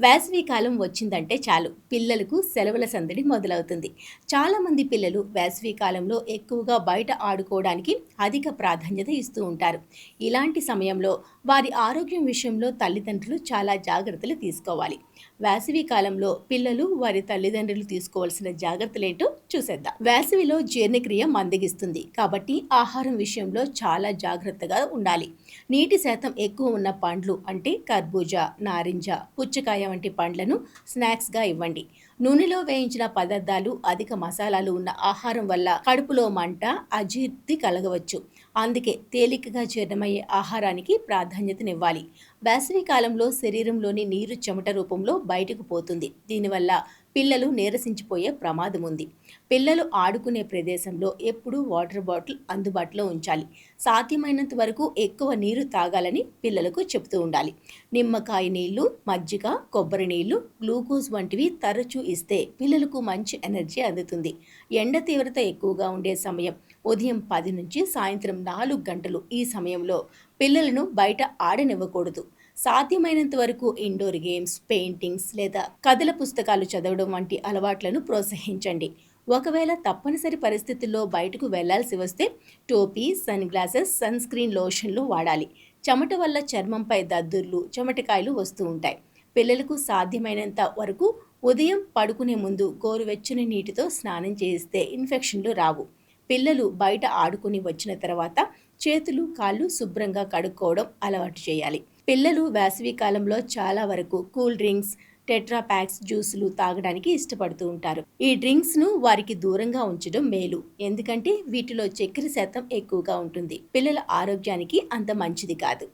వేసవి కాలం వచ్చిందంటే చాలు పిల్లలకు సెలవుల సందడి మొదలవుతుంది. చాలామంది పిల్లలు వేసవి కాలంలో ఎక్కువగా బయట ఆడుకోవడానికి అధిక ప్రాధాన్యత ఇస్తూ ఉంటారు. ఇలాంటి సమయంలో వారి ఆరోగ్యం విషయంలో తల్లిదండ్రులు చాలా జాగ్రత్తలు తీసుకోవాలి. వేసవి కాలంలో పిల్లలు వారి తల్లిదండ్రులు తీసుకోవాల్సిన జాగ్రత్తలేంటో చూసేద్దాం. వేసవిలో జీర్ణక్రియ మందగిస్తుంది కాబట్టి ఆహారం విషయంలో చాలా జాగ్రత్తగా ఉండాలి. నీటి శాతం ఎక్కువ ఉన్న పండ్లు అంటే కర్బూజా, నారింజ, పుచ్చకాయ వంటి పండ్లను స్నాక్స్గా ఇవ్వండి. నూనెలో వేయించిన పదార్థాలు, అధిక మసాలాలు ఉన్న ఆహారం వల్ల కడుపులో మంట, అజీర్తి కలగవచ్చు. అందుకే తేలికగా జీర్ణమయ్యే ఆహారానికి ప్రాధాన్యతనివ్వాలి. వేసవి కాలంలో శరీరంలోని నీరు చెమట రూపంలో బయటకు పోతుంది. దీనివల్ల పిల్లలు నీరసించిపోయే ప్రమాదం ఉంది. పిల్లలు ఆడుకునే ప్రదేశంలో ఎప్పుడూ వాటర్ బాటిల్ అందుబాటులో ఉంచాలి. సాధ్యమైనంత వరకు ఎక్కువ నీరు తాగాలని పిల్లలకు చెబుతూ ఉండాలి. నిమ్మకాయ నీళ్లు, మజ్జిగ, కొబ్బరి నీళ్లు, గ్లూకోజ్ వంటివి తరచూ ఇస్తే పిల్లలకు మంచి ఎనర్జీ అందుతుంది. ఎండ తీవ్రత ఎక్కువగా ఉండే సమయం ఉదయం 10 నుంచి సాయంత్రం 4 గంటలు. ఈ సమయంలో పిల్లలను బయట ఆడనివ్వకూడదు. సాధ్యమైనంత వరకు ఇండోర్ గేమ్స్, పెయింటింగ్స్ లేదా కథల పుస్తకాలు చదవడం వంటి అలవాట్లను ప్రోత్సహించండి. ఒకవేళ తప్పనిసరి పరిస్థితుల్లో బయటకు వెళ్లాల్సి వస్తే టోపీ, సన్ గ్లాసెస్, సన్ స్క్రీన్ లోషన్లు వాడాలి. చెమట వల్ల చర్మంపై దద్దుర్లు, చెమటకాయలు వస్తూ ఉంటాయి. పిల్లలకు సాధ్యమైనంత వరకు ఉదయం పడుకునే ముందు గోరువెచ్చని నీటితో స్నానం చేయిస్తే ఇన్ఫెక్షన్లు రావు. పిల్లలు బయట ఆడుకుని వచ్చిన తర్వాత చేతులు, కాళ్ళు శుభ్రంగా కడుక్కోవడం అలవాటు చేయాలి. పిల్లలు వేసవి కాలంలో చాలా వరకు కూల్ డ్రింక్స్, టెట్రా ప్యాక్స్, జ్యూసులు తాగడానికి ఇష్టపడుతూ ఉంటారు. ఈ డ్రింక్స్ను వారికి దూరంగా ఉంచడం మేలు. ఎందుకంటే వీటిలో చక్కెర శాతం ఎక్కువగా ఉంటుంది. పిల్లల ఆరోగ్యానికి అంత మంచిది కాదు.